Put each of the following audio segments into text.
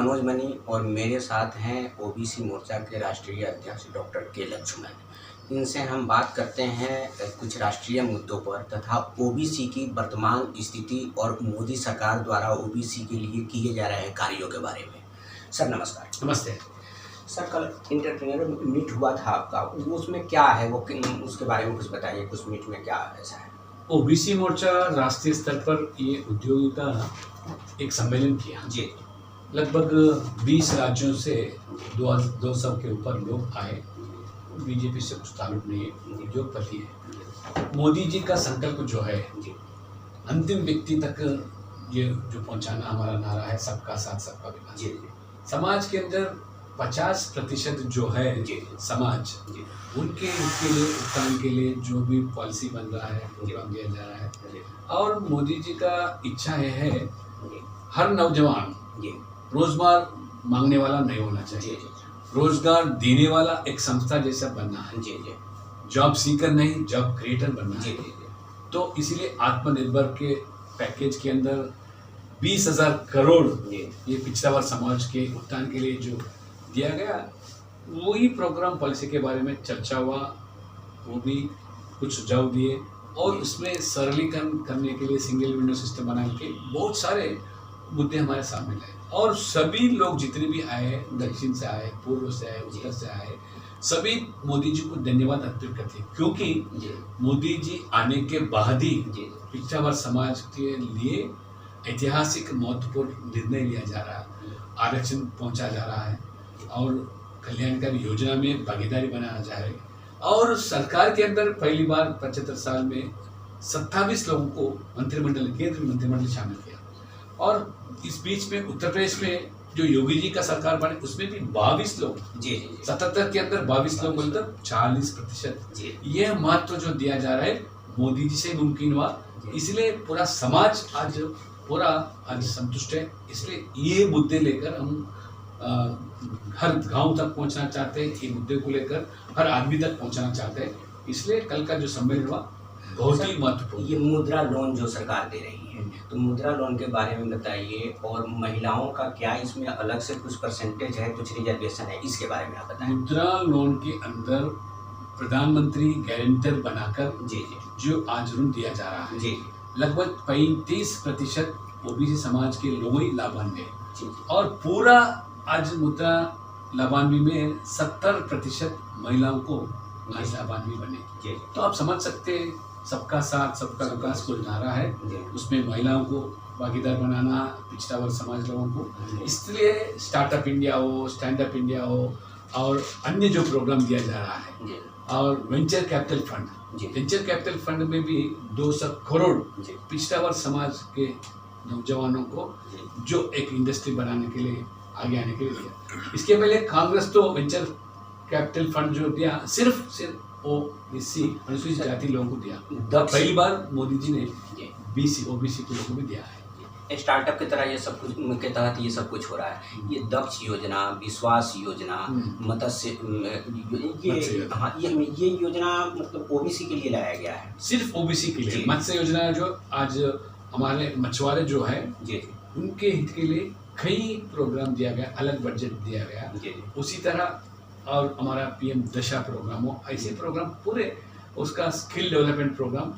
Manoj money और मेरे साथ हैं ओबीसी मोर्चा के राष्ट्रीय अध्यक्ष डॉक्टर के लक्ष्मण। इनसे हम बात करते हैं कुछ राष्ट्रीय मुद्दों पर तथा ओबीसी की वर्तमान स्थिति और मोदी सरकार द्वारा ओबीसी के लिए किए जा रहे कार्यों के बारे में। सर नमस्कार। नमस्ते सर, कल इंटरप्रेन्योर मीट हुआ था आपका, उसमें क्या है वो, उसके बारे में कुछ बताइए। उस मीट में क्या ऐसा है? ओबीसी मोर्चा राष्ट्रीय स्तर पर ये उद्योगी का एक सम्मेलन किया जी। लगभग 20 राज्यों से 200 के ऊपर लोग आए। बीजेपी से कुछ ताल्लुक नहीं है, उद्योगपति है। मोदी जी का संकल्प जो है अंतिम व्यक्ति तक ये जो पहुंचाना हमारा नारा है, सबका साथ सबका विकास। समाज के अंदर 50% जो है समाज, उनके लिए उत्थान के लिए जो भी पॉलिसी बन रहा है, प्रोग्राम दिया जा रहा है। और मोदी जी का इच्छा है हर नौजवान रोजगार मांगने वाला नहीं होना चाहिए, रोजगार देने वाला एक संस्था जैसा बनना है। जॉब सीकर नहीं, जॉब क्रिएटर बनना है। तो इसीलिए आत्मनिर्भर के पैकेज के अंदर 20,000 करोड़ ये पिछड़ा वर्ग समाज के उत्थान के लिए जो दिया गया, वही प्रोग्राम पॉलिसी के बारे में चर्चा हुआ। वो भी कुछ सुझाव दिए और उसमें सरलीकरण करने के लिए सिंगल विंडो सिस्टम बनाने के बहुत सारे मुद्दे हमारे सामने लाए। और सभी लोग जितने भी आए, दक्षिण से आए, पूर्व से आए, उत्तर से आए, सभी मोदी जी को धन्यवाद अर्पित करते हैं, क्योंकि मोदी जी आने के बाद ही पिछड़ा वर्ग समाज के लिए ऐतिहासिक महत्वपूर्ण निर्णय लिया जा रहा है, आरक्षण पहुंचा जा रहा है और कल्याणकारी योजना में भागीदारी बनाना जा रहे हैं। और सरकार के अंदर पहली बार 75 साल में 27 लोगों को मंत्रिमंडल, केंद्रीय मंत्रिमंडल शामिल किया। और इस बीच में उत्तर प्रदेश में जो योगी जी का सरकार बने, उसमें भी 22 लोग, 77 के अंदर 22 लोग, मतलब 40%। यह महत्व जो दिया जा रहा है मोदी जी से मुमकिन हुआ, इसलिए पूरा समाज आज संतुष्ट है। इसलिए ये मुद्दे लेकर हम हर गांव तक पहुंचना चाहते हैं, ये मुद्दे को लेकर हर आदमी तक पहुंचना चाहते हैं। इसलिए कल का जो सम्मेलन हुआ बहुत ही महत्वपूर्ण। ये मुद्रा लोन जो सरकार दे रही है, तो मुद्रा लोन के बारे में बताइए। और महिलाओं का क्या इसमें अलग से कुछ परसेंटेज है, कुछ रिजर्वेशन है, इसके बारे में आप बताएं। मुद्रा लोन के अंदर प्रधानमंत्री गारंटर बनाकर जो आज ऋण दिया जा रहा है, लगभग 35% ओबीसी समाज के लोग ही लाभान्वित हैं। और पूरा आज मुद्रा लाभान्वी में 70% महिलाओं को आज लाभान्वी बने। तो आप समझ सकते हैं, सबका साथ सबका विकास को नारा है, उसमें महिलाओं को भागीदार बनाना, पिछड़ा वर्ग समाज लोगों को। इसलिए स्टार्टअप इंडिया हो, स्टैंड अप इंडिया हो और अन्य जो प्रोग्राम दिया जा रहा है, और वेंचर कैपिटल फंड में भी 200 करोड़ पिछड़ा वर्ग समाज के नौजवानों को जो एक इंडस्ट्री बनाने के लिए आगे आने के लिए दिया। इसके पहले कांग्रेस तो वेंचर कैपिटल फंड जो दिया सिर्फ ओबीसी अनुसूचित जाति लोगों को दिया। पहली बार मोदी जी ने ओबीसी के लोगों को भी दिया है। स्टार्टअप की तरह ये सब कुछ के तहत ये सब कुछ हो रहा है। ये दक्ष योजना, विश्वास योजना, मत्स्य ये योजना मतलब ओबीसी के लिए लाया गया है, सिर्फ ओबीसी के लिए। मत्स्य योजना जो आज हमारे मछुआरे जो है उनके हित के लिए कई प्रोग्राम दिया गया, अलग बजट दिया गया। उसी तरह और हमारा पीएम दशा प्रोग्राम हो, ऐसे प्रोग्राम पूरे उसका स्किल डेवलपमेंट प्रोग्राम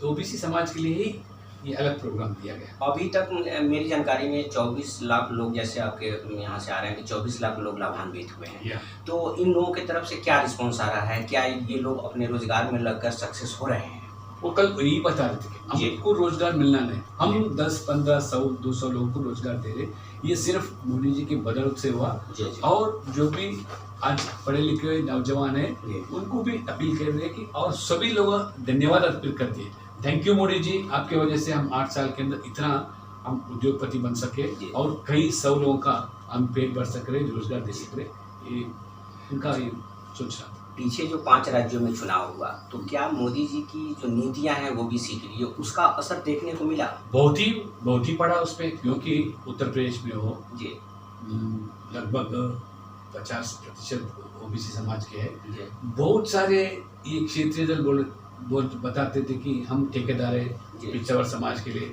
ओबीसी समाज के लिए ही ये अलग प्रोग्राम दिया गया। अभी तक मेरी जानकारी में 24 लाख लोग, जैसे आपके यहाँ से आ रहे हैं कि 24 लाख लोग लाभान्वित हुए हैं। तो इन लोगों की तरफ से क्या रिस्पॉन्स आ रहा है? क्या ये लोग अपने रोजगार में लगकर सक्सेस हो रहे हैं? वो कल यही बता रहे थे कि हमको रोजगार मिलना नहीं, हम 10, 15, 100, 200 लोगों को रोजगार दे रहे। ये सिर्फ मोदी जी की बदौलत से हुआ। और जो भी आज पढ़े लिखे नौजवान हैं उनको भी अपील कर रहे हैं कि, और सभी लोग धन्यवाद अर्पित करते हैं। थैंक यू मोदी जी, आपके वजह से हम 8 साल के अंदर इतना हम उद्योगपति बन सके और कई 100 लोगों का हम पेट भर सक रहे, रोजगार दे सक रहे। ये उनका ये सोचना। पीछे जो 5 राज्यों में चुनाव हुआ, तो क्या मोदी जी की जो नीतियां हैं ओबीसी के लिए, उसका असर देखने को मिला? बहुत ही पड़ा उस पर, क्योंकि उत्तर प्रदेश में हो लगभग 50% ओबीसी समाज के हैं। बहुत सारे ये क्षेत्रीय दल बताते थे कि हम ठेकेदार है पिछड़ा वर्ग समाज के लिए,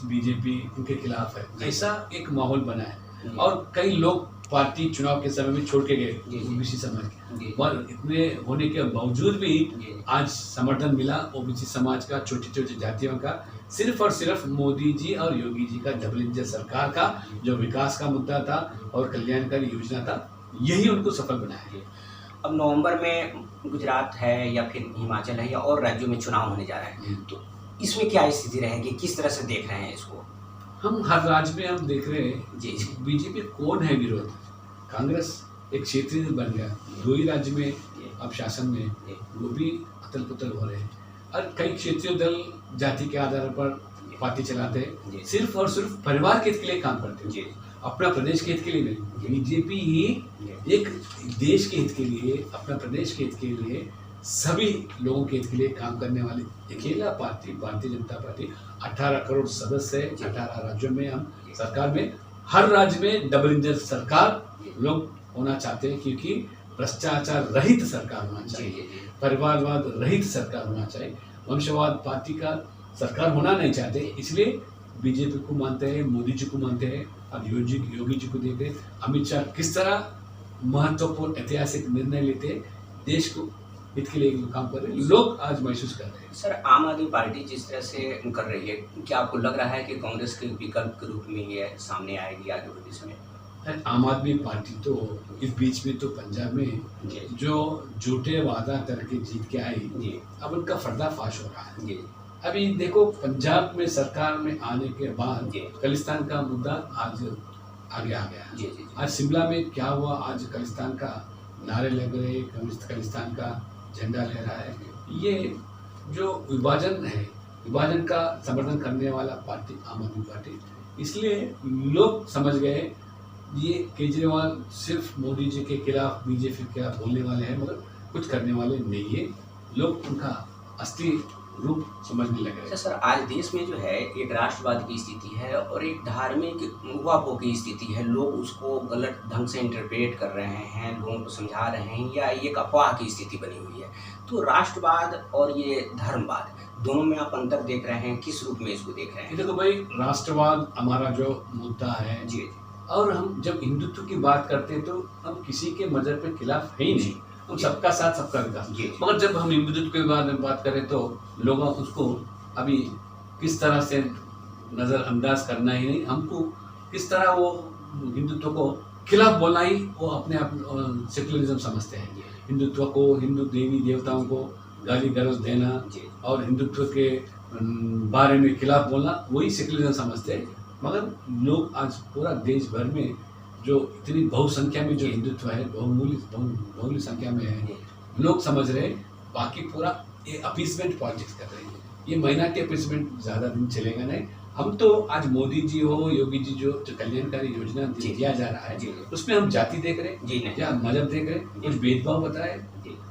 बीजेपी उनके खिलाफ है। ऐसा एक माहौल बना है। जी। और कई लोग पार्टी चुनाव के समय में छोड़ के गए जी, जी। ओबीसी समाज जी। के, और इतने होने के बावजूद भी जी। आज समर्थन मिला ओबीसी समाज का, छोटी छोटी जातियों का, सिर्फ और सिर्फ मोदी जी और योगी जी का डबल इंजन सरकार का जो विकास का मुद्दा था और कल्याणकारी योजना था, यही उनको सफल बनाया। जी। अब नवंबर में गुजरात है या फिर हिमाचल है या और राज्यों में चुनाव होने जा रहे हैं, तो इसमें क्या स्थिति रहेगी, किस तरह से देख रहे हैं इसको? हम हर राज्य में हम देख रहे हैं जी, जी। बीजेपी कौन है विरोध, कांग्रेस एक क्षेत्रीय दल बन गया, 2 ही राज्य में अब शासन में, वो भी अतल पुतल हो रहे हैं। और कई क्षेत्रीय दल जाति के आधार पर पार्टी चलाते हैं, सिर्फ और सिर्फ परिवार के हित के लिए काम करते हैं, अपना प्रदेश के हित के लिए नहीं। बीजेपी ही एक देश के हित के लिए, अपना प्रदेश के हित के लिए, सभी लोगों के हित के लिए काम करने वाली अकेला पार्टी भारतीय जनता पार्टी। 18 करोड़ सदस्य है, 18 राज्यों में हम सरकार में, हर राज्य में डबल इंजन सरकार लोग होना चाहते हैं, क्योंकि भ्रष्टाचार रहित सरकार होना चाहिए, परिवारवाद रहित सरकार होना चाहिए, वंशवाद पार्टी का सरकार होना नहीं चाहते। इसलिए बीजेपी को मानते हैं, मोदी जी को मानते हैं। अब योगी जी को देखते हैं, अमित शाह किस तरह महत्वपूर्ण ऐतिहासिक निर्णय लेते हैं, देश को हित के लिए काम कर रहे हैं, लोग आज महसूस कर रहे हैं। सर, आम आदमी पार्टी जिस तरह से कर रही है, क्या आपको लग रहा है कि कांग्रेस के विकल्प के रूप में ये सामने आएगी आगे भविष्य में? आम आदमी पार्टी तो इस बीच में तो पंजाब में जो झूठे वादा करके जीत के आई, अब उनका पर्दाफाश हो रहा है। अभी देखो, पंजाब में सरकार में आने के बाद खालिस्तान का मुद्दा आज आगे आ गया। आज शिमला में क्या हुआ, आज खालिस्तान का नारे लग रहे, खालिस्तान का झंडा लहरा है। ये जो विभाजन है, विभाजन का समर्थन करने वाला पार्टी आम आदमी पार्टी, इसलिए लोग समझ गए ये केजरीवाल सिर्फ मोदी जी के खिलाफ, बीजेपी के खिलाफ बोलने वाले हैं, मगर कुछ करने वाले नहीं है। लोग उनका असली रूप समझने लगे। अच्छा सर, आज देश में जो है एक राष्ट्रवाद की स्थिति है और एक धार्मिक उहापोह की स्थिति है। लोग उसको गलत ढंग से इंटरप्रेट कर रहे हैं, लोगों को समझा रहे हैं, या एक अफवाह की स्थिति बनी हुई है। तो राष्ट्रवाद और ये धर्मवाद, दोनों में आप अंतर देख रहे हैं, किस रूप में इसको देख रहे हैं? देखो भाई, राष्ट्रवाद हमारा जो मुद्दा है जी, और हम जब हिंदुत्व की बात करते हैं तो हम किसी के मजहब के खिलाफ है ही नहीं, हम सबका साथ सबका विकास। मगर जब हम हिंदुत्व के बारे में बात करें तो लोग उसको अभी किस तरह से नज़रअंदाज करना ही नहीं, हमको किस तरह वो हिंदुत्व को खिलाफ बोलना ही वो अपने आप सेकुलरिज्म समझते हैं। हिंदुत्व को, हिंदू देवी देवताओं को गाली गलौज देना और हिंदुत्व के बारे में खिलाफ बोलना, वही सेकुलरिज्म समझते हैं। मगर लोग आज पूरा देश भर में जो इतनी बहुसंख्या में जो हिंदुत्व है, बहुमूल्य संख्या में है, लोग समझ रहे हैं, बाकी पूरा ये अपीसमेंट पॉलिटिक्स कर रहे हैं। ये माइनॉरिटी अपीसमेंट ज़्यादा दिन चलेगा नहीं। हम तो आज मोदी जी हो, योगी जी जो कल्याणकारी योजना दिया जा रहा है, उसमें हम जाति देख रहे हैं या मजहब देख रहे हैं, कुछ भेदभाव बताए।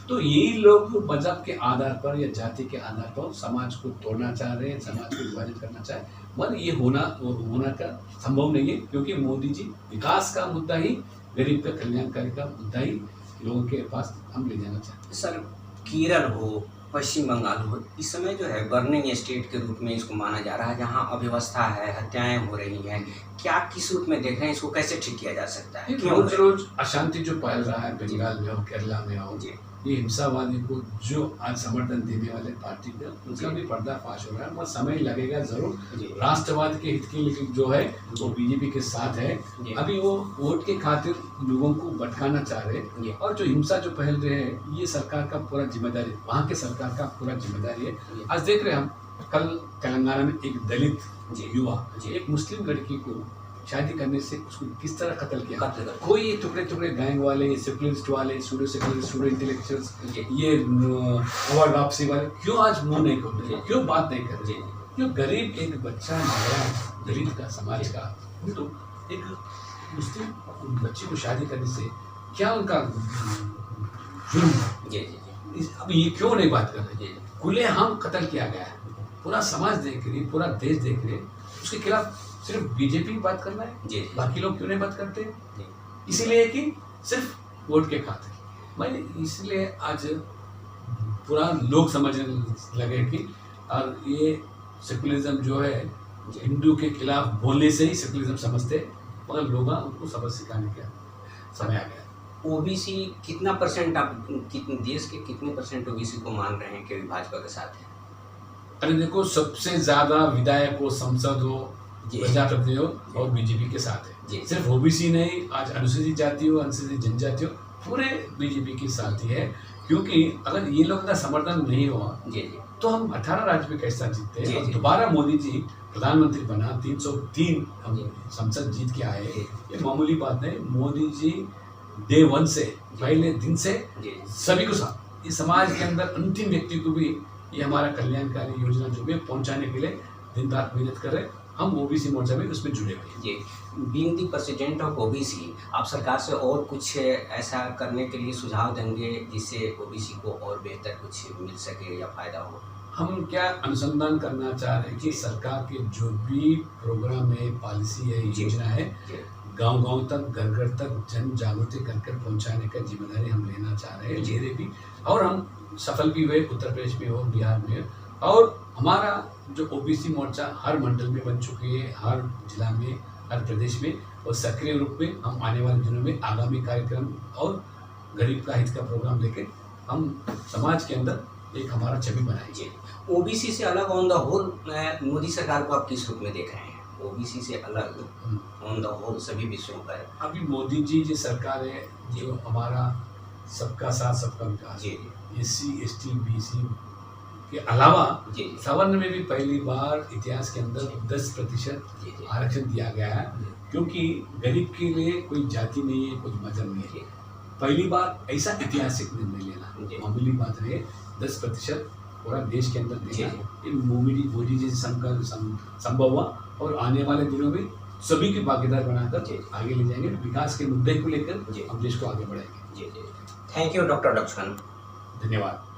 तो यही लोग मजहब के आधार पर या जाति के आधार पर समाज को तोड़ना चाह रहे हैं, समाज को विभाजित करना चाह रहे हैं। मगर ये होना का संभव नहीं है, क्योंकि मोदी जी विकास का मुद्दा ही, गरीब का कल्याणकारी का मुद्दा ही लोगों के पास हम ले जाना चाहते हैं। सर, केरल हो, पश्चिम बंगाल हो, इस समय जो है बर्निंग स्टेट के रूप में इसको माना जा रहा है, जहाँ अव्यवस्था है, हत्याएं हो रही हैं। क्या किस रूप में देख रहे हैं, इसको कैसे ठीक किया जा सकता है? रोज रोज अशांति जो फैल रहा है, बंगाल में हो, केरला में हो, ये हिंसावादी को जो आज समर्थन देने वाले पार्टी का, उनका भी पर्दाफाश हो रहा है। मगर समय लगेगा जरूर। राष्ट्रवाद के हित के लिए जो है वो बीजेपी के साथ है। अभी वो वोट के खातिर लोगों को भटकाना चाह रहे हैं, और जो हिंसा जो फैल रहे हैं, ये सरकार का पूरा जिम्मेदारी, वहाँ के सरकार का पूरा जिम्मेदारी है। आज देख रहे हैं हम, कल तेलंगाना में एक दलित युवा एक मुस्लिम लड़की को शादी करने से उसको किस तरह कत्ल किया। कोई टुकड़े टुकड़े गैंग वाले, सेकुलरिस्ट वाले, सूडो सेकुलरिस्ट, सूडो इंटेलेक्चुअल्स, ये अवार्ड वापसी वाले क्यों आज मुंह नहीं खोल रहे, क्यों बात नहीं कर रहे? जो गरीब एक बच्चा दलित का, समाज का, तो एक मुस्लिम बच्ची को शादी करने से क्या उनका जुर्म? अब ये क्यों नहीं बात कर रहे? खुलेआम कत्ल किया गया है, पूरा समाज देख रही, पूरा देश देख रहे, उसके खिलाफ सिर्फ बीजेपी बात करना है, बाकी लोग क्यों नहीं बात करते? इसीलिए कि सिर्फ वोट के खातिर। मैं इसलिए आज पूरा लोग समझने लगे कि और ये सेकुलरिज्म जो है, हिंदू के खिलाफ बोलने से ही सेकुलरिज्म समझते, मगर लोग उनको सबक सिखाने का समय आ गया। ओबीसी कितना परसेंट, आप कितने देश के कितने परसेंट ओबीसी को मान रहे हैं कि भाजपा के साथ है? अरे देखो, सबसे ज्यादा विधायक हो, संसद हो, प्रजाप्रतिनिधि हो और बीजेपी के साथ है। सिर्फ ओबीसी नहीं, आज अनुसूचित जाति हो, अनुसूचित जनजाति हो, पूरे बीजेपी के साथ ही है। क्योंकि अगर ये लोग का समर्थन नहीं हुआ तो हम 18 राज्य में कैसा जीतते हैं। और दोबारा मोदी जी प्रधानमंत्री बना, 303 हम संसद जीत के आए, ये मामूली बात नहीं। मोदी जी डे 1 से, पहले दिन से सभी को साथ, इस समाज के अंदर अंतिम व्यक्ति को भी ये हमारा कल्याणकारी योजना जो भी पहुंचाने के लिए दिन रात मेहनत कर रहे हैं। हम ओबीसी मोर्चा में उसमें जुड़े हुए हैं। जी, being the president of OBC, आप सरकार से और कुछ ऐसा करने के लिए सुझाव देंगे जिससे ओबीसी को और बेहतर कुछ मिल सके या फायदा हो? हम क्या अनुसंधान करना चाह रहे हैं कि सरकार के जो भी प्रोग्राम है, पॉलिसी है, योजना है, गांव-गांव तक, घर-घर तक जन जागृति कर पहुंचाने का जिम्मेदारी हम लेना चाह रहे हैं, ले रहे भी, और हम सफल भी हुए। उत्तर प्रदेश में हो, बिहार में हो, और हमारा जो ओबीसी मोर्चा हर मंडल में बन चुकी है, हर जिला में, हर प्रदेश में, और सक्रिय रूप में हम आने वाले दिनों में आगामी कार्यक्रम और गरीब का हित का प्रोग्राम लेकर हम समाज के अंदर एक हमारा छवि बनाएंगे। ओबीसी से अलग ऑन द होल मोदी सरकार को आप किस रूप में देख रहे हैं? ओबीसी से अलग ऑन द होल सभी विषयों पर अभी मोदी जी जो सरकार है, जो हमारा सबका साथ सबका विकास, SC ST BC के अलावा सवर्ण में भी पहली बार इतिहास के अंदर 10% आरक्षण दिया गया है। क्योंकि गरीब के लिए कोई जाति नहीं है, कोई मजहब नहीं है। पहली बार ऐसा ऐतिहासिक निर्णय लेना मामूली बात है। 10% पूरा देश के अंदर देना, ये मोदी जी संभव हुआ, और आने वाले दिनों में सभी की भागीदार बनाकर आगे ले जाएंगे। विकास के मुद्दे को लेकर हम देश को आगे बढ़ाएंगे। Thank you doctor Lakshman. धन्यवाद।